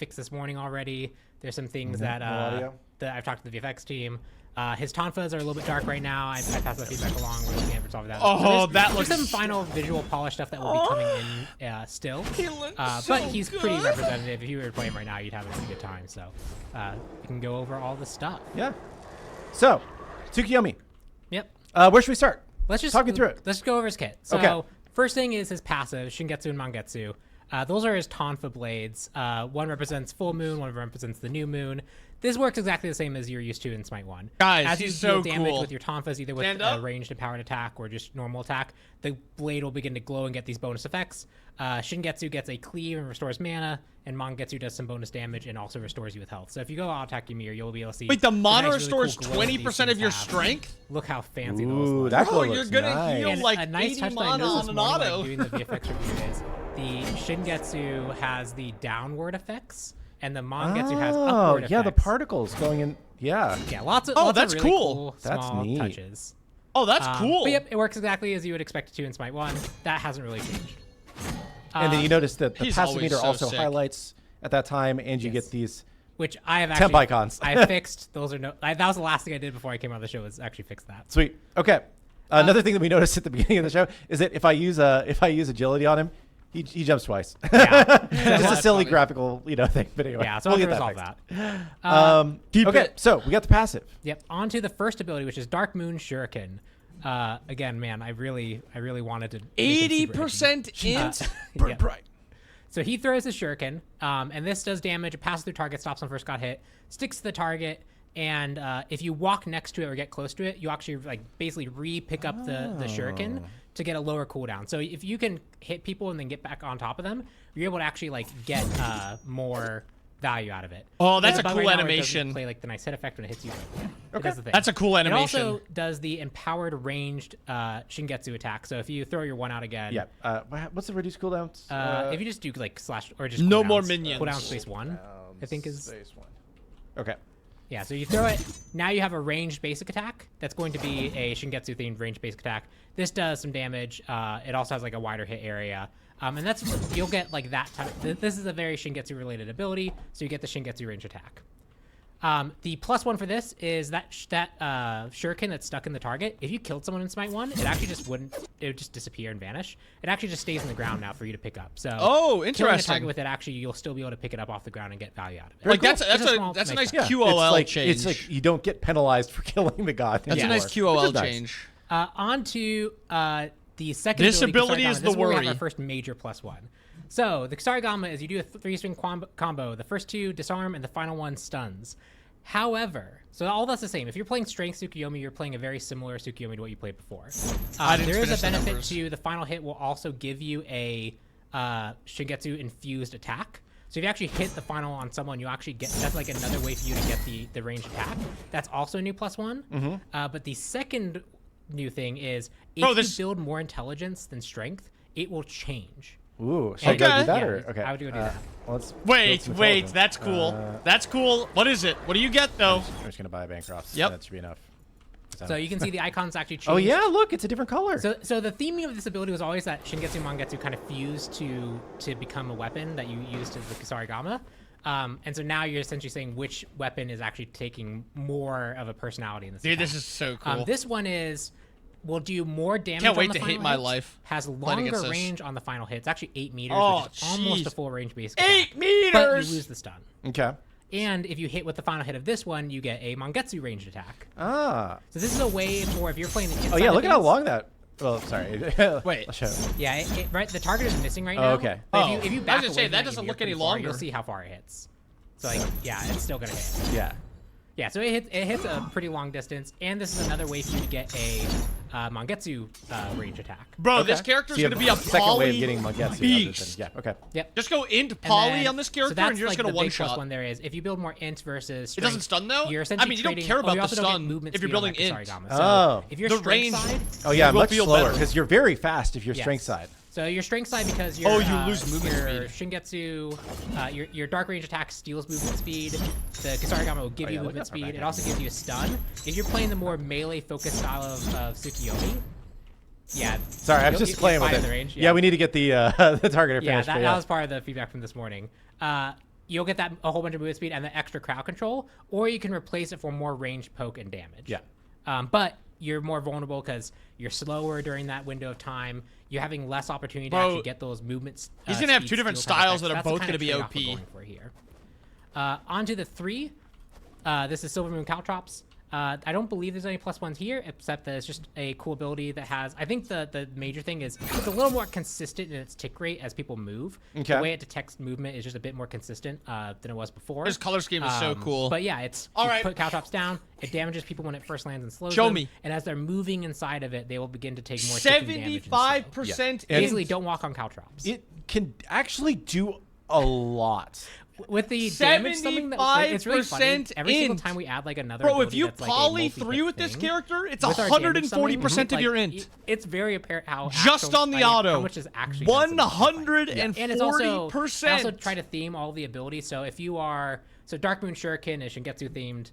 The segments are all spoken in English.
fixed this morning already. There's some things that I've talked to the VFX team. His tonfas are a little bit dark right now. I passed that feedback along. We're looking at resolving that. Oh, so that looks... There's some final visual polish stuff that will be coming in still. But he's pretty representative. If you were to play him right now, you'd have a pretty good time. So we can go over all the stuff. Yeah. So, Tsukuyomi. Yep. Where should we start? Let's just talk me through it. Let's go over his kit. So first thing is his passive, Shingetsu and Mongetsu. Those are his tonfa blades. One represents full moon, one represents the new moon. This works exactly the same as you're used to in Smite 1. Guys, as you he's deal so damage cool. with your tonfas, either with a ranged and powered attack or just normal attack, the blade will begin to glow and get these bonus effects. Shingetsu gets a cleave and restores mana, and Mongetsu does some bonus damage and also restores you with health. So if you go out attack Ymir, you'll be able to see. Wait, the mana nice, restores really cool 20% of your strength? Look how fancy Ooh, those look. that Bro, looks you're gonna nice. heal And like a nice 80 touch that I mana noticed on this an morning, auto. like, doing the VFX review is the Shingetsu has the downward effects, and the Mongetsu has upward effects. Yeah, the particles going in. Yeah. Yeah, lots of that's really cool. That's small neat. touches. Oh, that's cool. But yep, it works exactly as you would expect it to in Smite 1. That hasn't really changed. And then you notice that the he's passive always meter so also sick. highlights at that time, and you get these. Which I have temp actually icons. I fixed. Those are that was the last thing I did before I came on the show, was actually fix that. Sweet. Okay. Another thing that we noticed at the beginning of the show is that if I use agility on him, he jumps twice. Yeah. Just a silly graphical, thing. But anyway, Yeah, so we'll I'll get resolve that. that. Okay, so we got the passive. Yep. On to the first ability, which is Dark Moon Shuriken. Again, man, I really wanted to. 80% int? Burn bright. So he throws his Shuriken, and this does damage. It passes through target, stops on first got hit, sticks to the target, and if you walk next to it or get close to it, you actually basically re-pick up the Shuriken to get a lower cooldown. So if you can hit people and then get back on top of them, you're able to actually get more value out of it. Oh, that's a Bug cool right now where it animation. doesn't play the nice hit effect when it hits you. It Okay. does the thing. That's a cool animation. It also does the empowered ranged Shingetsu attack. So if you throw your one out again, Yeah. What's the reduced cooldowns? if you just do slash or just No cooldowns, more minions. Cooldown space 1, I think is. Space 1. Okay. Yeah, so you throw it. Now you have a ranged basic attack. That's going to be a Shingetsu themed ranged basic attack. This does some damage. It also has a wider hit area. And that's, you'll get that type. This is a very Shingetsu related ability, so you get the Shingetsu range attack. The +1 for this is that Shuriken that's stuck in the target. If you killed someone in Smite 1, it actually just wouldn't. It would just disappear and vanish. It actually just stays in the ground now for you to pick up. So Oh, killing a interesting. target with it, actually, you'll still be able to pick it up off the ground and get value out of it. Like cool. that's a nice Yeah. QOL change. It's like you don't get penalized for killing the god. That's a anymore, nice which QOL is nice. change. On to the second This ability is Kusarigama. the This is where we have worry. our first major +1. So the Kusarigama is you do a 3-string combo. The first 2 disarm, and the final 1 stuns. However, so all that's the same. If you're playing Strength Tsukuyomi, you're playing a very similar Tsukuyomi to what you played before. There is a benefit to the final hit will also give you a Shingetsu infused attack. So if you actually hit the final on someone, you actually get, that's another way for you to get the ranged attack. That's also a new +1. But the second new thing is if you build more intelligence than strength, it will change. Ooh, should I go do that Yeah, or okay? I would go do that. Well, let's Wait, build some wait, intelligence. that's cool. That's cool. What is it? What do you get though? I'm just gonna buy a Bancroft. Yep. That should be enough. So you can see the icons actually change. Oh yeah, look, it's a different color. So the theming of this ability was always that Shingetsu and Mongetsu kind of fused to become a weapon that you used as the Kusarigama. And so now you're essentially saying which weapon is actually taking more of a personality in this. Dude, attack. this is so cool. This one will do more damage. Can't wait on the to final hate my hits, life Has playing against longer this. range on the final hit. It's actually 8 meters, Oh, which is almost jeez. a full range basic 8 attack. meters! But you lose the stun. Okay. And if you hit with the final hit of this one, you get a Mongetsu ranged attack. Ah. So this is a way for if you're playing the inside Oh yeah, look at how things- long that. Well, sorry. Wait. I'll show it. Yeah, right. The target is missing right now. okay. But Oh. if you I back was gonna say, away from that you doesn't and look you're any pretty far, longer. You'll see how far it hits. So yeah, it's still gonna hit. Yeah. Yeah, so it hits a pretty long distance, and this is another way for you to get a Mongetsu range attack. Bro, Okay. this character So is you going to have be a a second way of poly getting Mongetsu. beast. Yeah. Okay. Yep. Just go into And poly then- on this character, so that's and you're just like going to the big plus one-shot. one there is if you build more int versus It doesn't strength, stun though? You're I essentially mean, you don't trading- care oh, about you the also don't get stun movement if you're speed on building that int. Kusarigama. So Oh. if you're The strength range- side, Oh yeah, will much feel slower better. because you're very fast if you're Yes. strength side. so your strength side because you're, Oh, you lose movement your Shingetsu, your dark range attack steals movement speed. The Kusarigama will give Oh, you yeah, look movement at that speed. back It end. also gives you a stun. If you're playing the more melee focused style of Tsukuyomi, yeah. Sorry, I was just playing with fire it. the range, yeah. we need to get the the target Yeah, finished. that but yeah. was part of the feedback from this morning. you'll get that a whole bunch of movement speed and the extra crowd control, or you can replace it for more ranged poke and damage. Yeah. But you're more vulnerable because you're slower during that window of time. You're having less opportunity to Bro, actually get those movements. he's gonna have two different styles that are both gonna be OP. For here. Onto the 3. This is Silver Moon Caltrops. I don't believe there's any +1s here, except that it's just a cool ability that has. I think the major thing is it's a little more consistent in its tick rate as people move. Okay. The way it detects movement is just a bit more consistent than it was before. His color scheme is so cool. But yeah, it's All you right. put Caltrops down. It damages people when it first lands and slows Show them. me. And as they're moving inside of it, they will begin to take more ticking damage. 75%. Basically, don't walk on Caltrops. It can actually do a lot. With the damage, something that it's really funny. 75% Every single int. time we add like another. Bro, if ability you that's, like, a poly multi-hit 3 with this thing, character, it's with our damage 140% of your int. It's very apparent how Just actual, on the like, auto. how much is actually done to the fight. 140%. And it's also I also try to theme all the abilities. So if you are Dark Moon Shuriken is Shingetsu themed,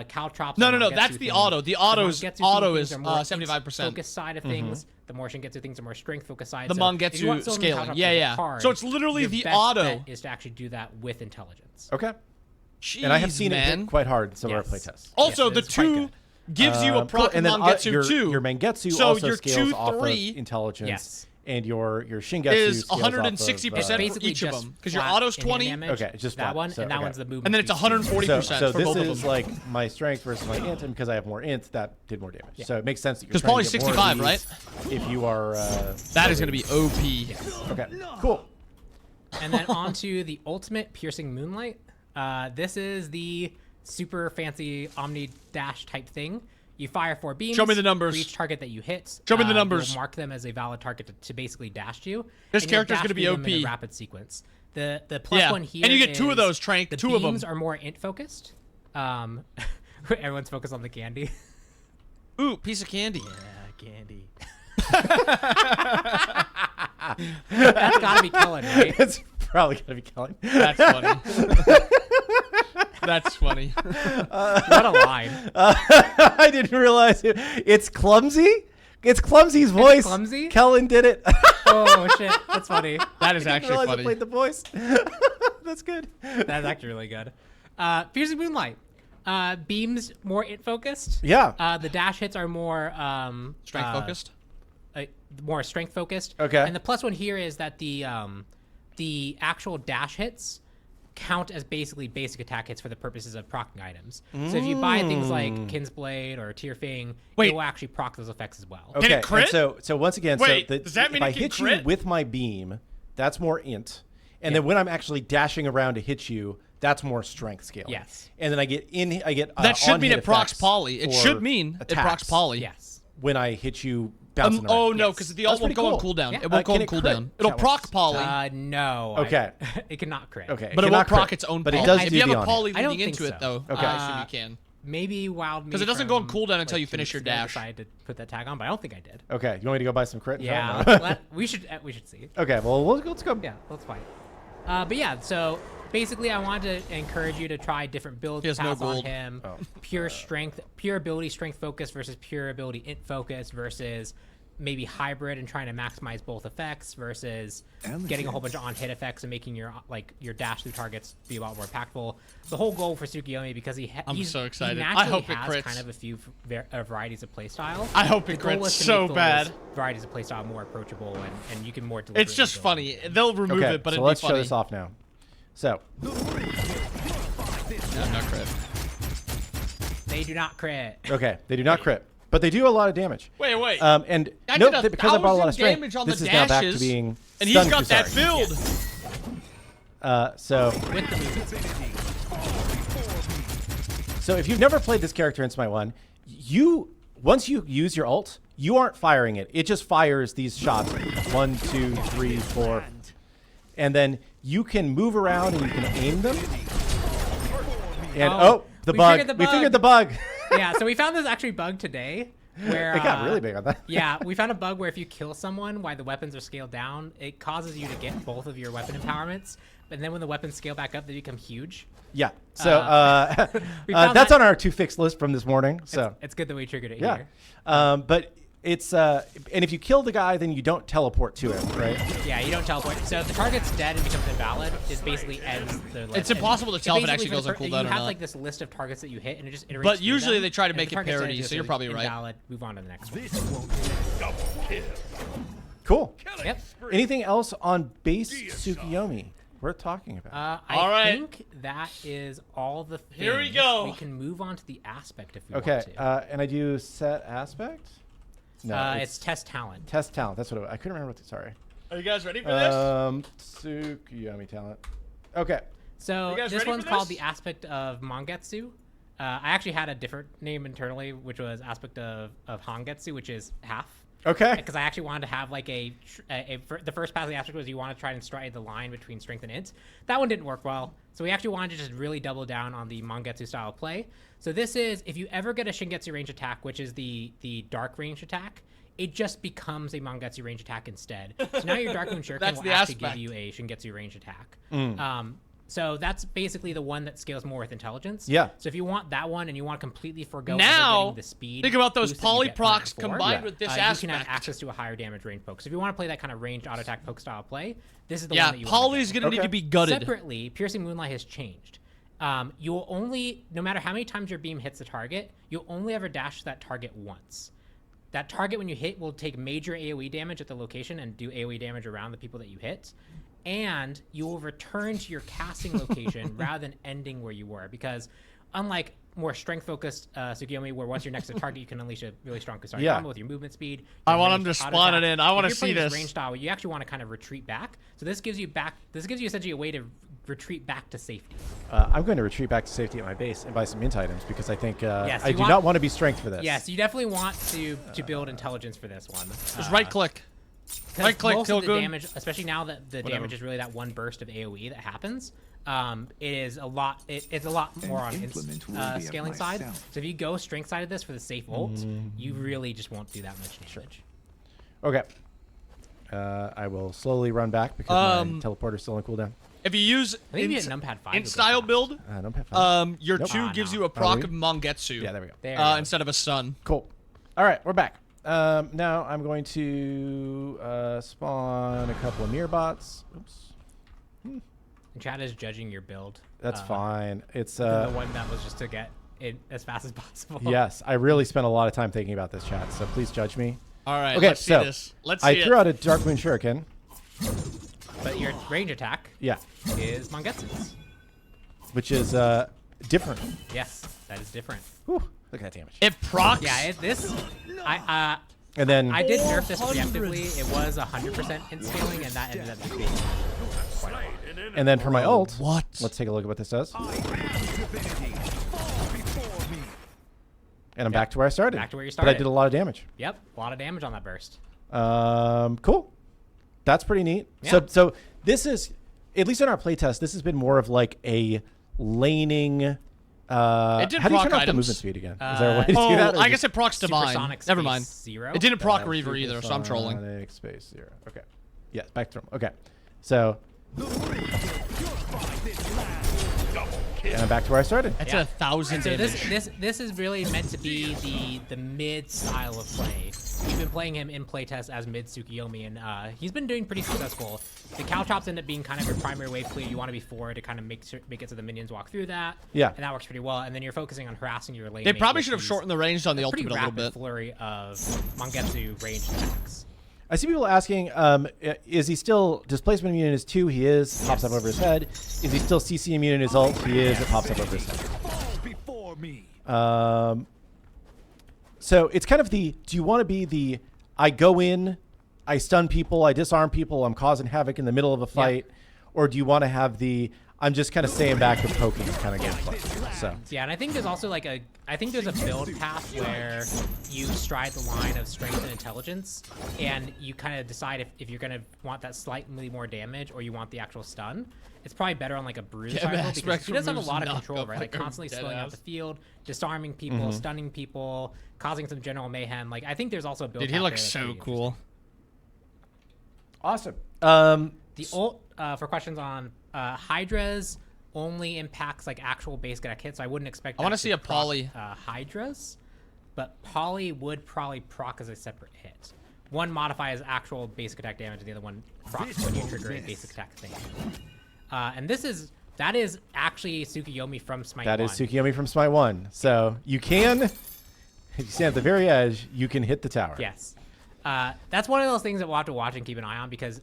Caltrops. No, are no, no. Mongetsu That's the themed. auto. The Mongetsu auto themed is things are more 75%. focus side of things. The more Shingetsu things are more strength focus side. The So if you want Mongetsu Silver Moon scaling. Caltrops Yeah, as a yeah. card, So it's literally your the best auto. bet is to actually do that with intelligence. Okay. Jeez, And I have seen it man. hit quite hard in some of our Yes. playtests. Also, Yes, the it's quite 2 good. gives you a Cool. proc And then Mongetsu too. your Mangetsu so also your scales 2, off of 3 intelligence. Yes. And your Shingetsu is scales 160% off for Basically each of just them. Because your flat auto's in-hand 20. damage, Okay, it's just that flat. one, So, and that okay. one's the movement. And then it's speed. 140%. So for this both of is them. like my strength versus my int, and because I have more int, that did more damage. So it makes sense that you're Because trying poly to get more of 65, these if you are. That is going to be OP. Okay, cool. And then on to the ultimate Piercing Moonlight. This is the super fancy Omni Dash type thing. You fire 4 beams. Show me the numbers. For each target that you hit. Show me the numbers. You'll mark them as a valid target to basically dash you. This and you'll character's dash gonna be through them in OP. a rapid sequence. The +1 here. And you get 2 of is those, Trank. The 2 of them. beams are more int focused. Everyone's focused on the candy. Ooh, piece of candy. Yeah, candy. That's gotta be Kellen, right? It's probably gonna be Kellen. That's funny. That's funny. What a line. I didn't realize it. It's clumsy. It's Clumsy's voice. Clumsy? Kellen did it. Oh shit, that's funny. That is I didn't actually realize I funny. played the voice. That's good. That's actually really good. Piercing Moonlight. Beams more int focused. Yeah. The dash hits are more Strength focused. More strength focused. Okay. And the +1 here is that the actual dash hits count as basically basic attack hits for the purposes of proccing items. So if you buy things like Kinsblade or Tearfing, Wait. it will actually proc those effects as well. Okay. it crit? And so once again, Wait, so does that mean if I it can hit crit? you with my beam, that's more int. And then when I'm actually dashing around to hit you, that's more strength scale. Yes. And then I get That should mean on-hit it procs effects poly. It for should mean it procs attacks poly. Yes. when I hit you bouncing around. Oh no, Yes. because the ult That's won't pretty go on cool. cooldown. Yeah. It won't go Can on it crit? cooldown. It'll That proc works. poly. No. Okay. It cannot crit. Okay. But it cannot won't proc crit, its own but poly. it does If do you have the a on-hit. poly I don't leading think into it, so. though, Okay. I assume you can. Maybe wowed me. Because it doesn't go on from, cooldown until like, you 2 finish your weeks ago, dash. decided to put that tag on, but I don't think I did. Okay. You want me to go buy some crit? Yeah. No. we should see. Okay. Well, let's go. Yeah, let's fight. But yeah, so basically, I wanted to encourage you to try different build He has no paths on gold. him. Oh. Pure strength, pure ability strength focus versus pure ability int focus versus maybe hybrid and trying to maximize both effects versus getting a whole bunch of on-hit effects and making your dash through targets be a lot more impactful. The whole goal for Tsukuyomi, because I'm so excited. He I naturally hope it has crits. kind of a few varieties of playstyle. I hope it The goal crits is to so make those bad. varieties of playstyle more approachable and you can more deliberately It's just build. funny. They'll remove Okay. it, but So it'd let's be show funny. this off now. So No, not crit. They do not crit. okay, they do not crit, but they do a lot of damage. Wait. And I note did that because I brought a lot of 1,000 strength, damage on this the is now back to dashes, being And he's stun got that Kusari. build. So With the movement. So if you've never played this character in SMITE 1, once you use your ult, you aren't firing it. It just fires these shots. 1, 2, 3, 4. And then you can move around and you can aim them. And we bug. figured the We bug. figured the bug. Yeah, so we found this actually bug today where It got really big on that. Yeah, we found a bug where if you kill someone while the weapons are scaled down, it causes you to get both of your weapon empowerments. But then when the weapons scale back up, they become huge. Yeah. So we found that's that- on our to fix list from this morning. So It's good that we triggered it yeah. here. But It's and if you kill the guy, then you don't teleport to him, right? Yeah, you don't teleport. So if the target's dead and becomes invalid, it basically ends the list. It's impossible to tell if it actually goes on cooldown or You have not. like this list of targets that you hit, and it just iterates. But through usually them. they try to If make the it target's dead, parity, just so you're probably right. invalid, move on to the next one. Cool. Yep. Anything else on base Tsukuyomi worth talking about? All I right. think that is all the things. Here we go. We can move on to the aspect if we Okay, want to. and I do set aspect. No, It's test talent. test talent. That's what it was. I couldn't remember what. Sorry. Are you guys ready for this? Tsukuyomi talent. Okay. So You guys this ready one's for called this? the aspect of Mongetsu. I actually had a different name internally, which was aspect of Hangetsu, which is half. Okay. Because I actually wanted to have like the first pass of the aspect was you want to try and stride the line between strength and int. That one didn't work well, so we actually wanted to just really double down on the Mongetsu style of play. So this is, if you ever get a Shingetsu range attack, which is the dark range attack, it just becomes a Mongetsu range attack instead. So now your Dark Moon Shuriken That's will the actually aspect. give you a Shingetsu range attack. So that's basically the one that scales more with intelligence. Yeah. So if you want that one and you want to completely forgo Now, getting the speed, think about those boost that you get from polyprocs before, combined Yeah. with this you can have aspect. access to a higher damage range poke. So if you want to play that kind of ranged auto attack poke style play, this is the Yeah, one that you Poly's want to gonna need Okay. to be gutted. Separately, Piercing Moonlight has changed. You'll only, no matter how many times your beam hits the target, you'll only ever dash to that target once. That target, when you hit, will take major AoE damage at the location and do AoE damage around the people that you hit. And you will return to your casting location rather than ending where you were. Because unlike more strength-focused Tsukuyomi, where once you're next to target, you can unleash a really strong Kusarigama Yeah. with your movement speed. I your want ranged him to auto spawn attack. it in. I wanna If you're see playing this. range style, you actually want to kind of retreat back. So this gives you essentially a way to retreat back to safety. I'm going to retreat back to safety at my base and buy some int items because I think Yes, I you do want- not want to be strength for this. Yes, you definitely want to build intelligence for this one. Just right click. 'Cause Right click, most of the Tilgoon. damage, especially now that the damage is really that one burst of AoE that happens, it is a lot. It's a lot more on implement worthy of scaling side. myself. So if you go strength side of this for the safe ult, you really just won't do that much damage. Okay. I will slowly run back because my teleporter's still on cooldown. If you use I think maybe a numpad 5 in would go style fast. build, Don't have fun. your Nope. 2 gives no. you a proc we? of Mongetsu. Yeah, there we go. There you go. Instead of a sun. Cool. All right, we're back. Now I'm going to spawn a couple of mirror bots. Oops. And Chad is judging your build. That's fine. It's The one that was just to get it as fast as possible. yes. I really spent a lot of time thinking about this chat, so please judge me. All right, Okay, let's see so this. Let's see I it. threw out a Dark Moon Shuriken. But your range attack Yeah, is Mongetsu's. which is different. Yes, that is different. Whew, look at that damage. It procs. Yeah, I And then I did nerf this preemptively. It was 100% in scaling, and that ended up being quite a lot. and then for my ult, What? let's take a look at what this does. And I'm back to where I started. Back to where you But I started. did a lot of damage. Yep, a lot of damage on that burst. Cool. That's pretty neat. Yeah. So this is, at least in our playtest, this has been more of like a laning. It did how do you proc turn off the items. movement speed again? Is there a way to do Oh, that? or I just- guess it procs divine. Supersonic Never space mind. 0. It didn't proc Uh, Reaver either, so I'm trolling. Supersonic space 0. Okay. Yes, back to him. Okay. So. And I'm back to where I started. That's Yeah. 1,000 So damage. this is really meant to be the mid style of play. We've been playing him in playtest as mid Tsukuyomi, and he's been doing pretty successful. The Caltrops end up being kind of your primary wave clear. You want to be forward to kind of make it so the minions walk through that. Yeah. And that works pretty well. And then you're focusing on harassing your lane. They mate probably with should have these shortened the range on the pretty ultimate a little rapid bit. flurry of Mongetsu ranged attacks. I see people asking, is he still displacement immune in his 2? He is. Pops up over his head. Is he still CC immune in his ult? He is. It pops up over his head. Before me. So it's kind of the, do you want to be the, I go in, I stun people, I disarm people, I'm causing havoc in the middle of a fight, or do you want to have the, I'm just kind of staying back and poking kind of gameplay? So Yeah, and I think there's also like I think there's a build path where you stride the line of strength and intelligence, and you kind of decide if you're going to want that slightly more damage or you want the actual stun. It's probably better on like a bruise Yeah, cycle Mass because he does have a removes lot of knock control, up right? Like like a constantly dead slowing out ass. the field, disarming people, stunning people, causing some general mayhem. Like I think there's also a build Dude, path he there looks that's so pretty cool. awesome. The ult for questions on Hydras only impacts like actual base attack hits, so I wouldn't expect. I wanna that see a proc, poly. Hydras. but Poly would probably proc as a separate hit. One modifies actual basic attack damage, and the other one procs when you trigger a basic attack thing. And that is actually Tsukuyomi from SMITE 1. That is Tsukuyomi from SMITE 1. So you can, if you stand at the very edge, you can hit the tower. Yes. That's one of those things that we'll have to watch and keep an eye on because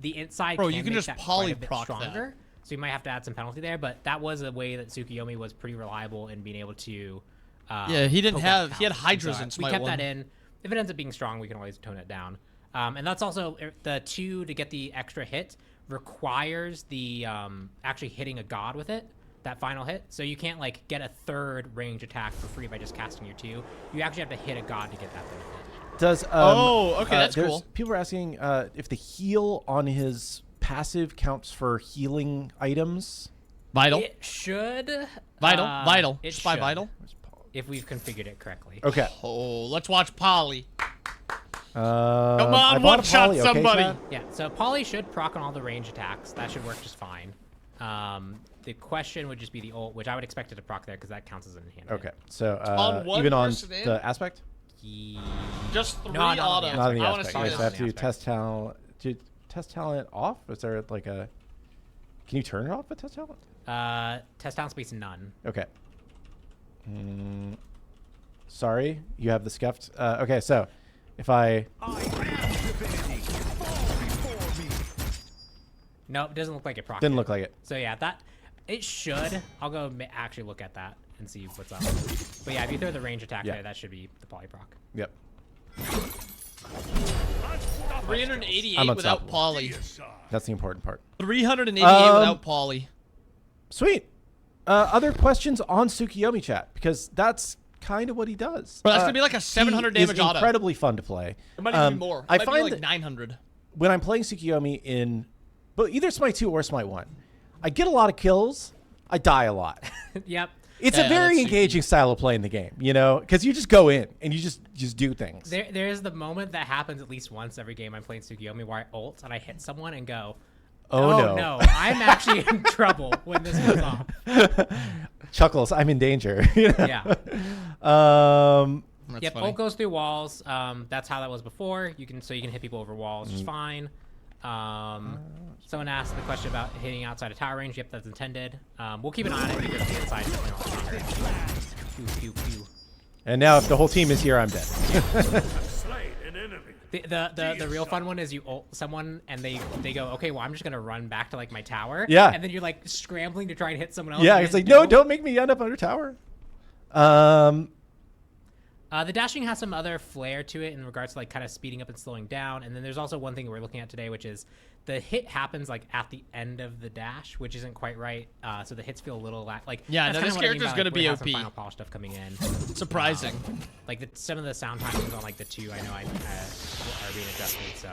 the inside Bro, can you can make just that quite poly a bit proc that. stronger. So you might have to add some penalty there, but that was a way that Tsukuyomi was pretty reliable in being able to. Yeah, he didn't poke out have. He had counts. Hydras So in we SMITE kept 1. that in. If it ends up being strong, we can always tone it down. And that's also the 2 to get the extra hit requires the actually hitting a god with it. That final hit. So you can't like get a third range attack for free by just casting your 2. You actually have to hit a god to get that benefit. Does okay, that's there's- cool. People are asking if the heal on his passive counts for healing items. Vital. It should. Vital. It Spy should, Vital. if we've configured it correctly. Okay. Oh, let's watch Poly. Come Come on, one-shot somebody. Yeah, so Poly should proc on all the range attacks. That should work just fine. The question would just be the ult, which I would expect it to proc there because that counts as an enhanced. Okay. So On one even on person in? the aspect? Just 3 not on the autos. aspect. Not on the I want to aspect. see Okay, this. so I have to do Aspect. test talent. Do test talent off? Is there like a? Can you turn it off with test talent? Test talent space none. Okay. Sorry, you have the scuffed. Okay, so if I I am divinity. Fall before me. Nope, it doesn't look like it proc. didn't look like it. So yeah, it should. I'll go actually look at that and see what's up. But yeah, if you throw the range attack Yeah. there, that should be the poly proc. Yep. 388 I'm without unstoppable. Poly. That's the important part. 388 without Poly. Sweet. Other questions on Tsukuyomi chat because that's kind of what he does. Bro, that's gonna be like a 700 he damage is auto. incredibly fun to play. It might even be more. It I might find be like that 900. when I'm playing Tsukuyomi in, but either SMITE 2 or SMITE 1, I get a lot of kills. I die a lot. Yep. It's Yeah, a very that's engaging style of playing the game, you know, because you just go in and you just do things. There's the moment that happens at least once every game I'm playing Tsukuyomi where I ult and I hit someone and go, Oh, no, I'm actually in trouble when this goes off. Chuckles, I'm in danger. You know? Yeah. That's Yep, funny. ult goes through walls. That's how that was before. You can hit people over walls, just fine. Someone asked the question about hitting outside of tower range. Yep, that's intended. We'll keep an eye on it because the inside is definitely a lot stronger. Pew, pew, pew. And now if the whole team is here, I'm dead. Slay an enemy. The real fun one is you ult someone and they go, okay, well I'm just gonna run back to like my tower. Yeah. And then you're like scrambling to try and hit someone else. Yeah, and it's you like, just no, don't make me end up under tower. The dashing has some other flair to it in regards to like kind of speeding up and slowing down. And then there's also one thing we're looking at today, which is the hit happens like at the end of the dash, which isn't quite right. So the hits feel a little like Yeah, that's no, kinda this what I mean character's by, gonna like, be we have some OP. Final polish stuff coming in. Surprising. Like some of the sound timings on like the 2, I know are being adjusted. So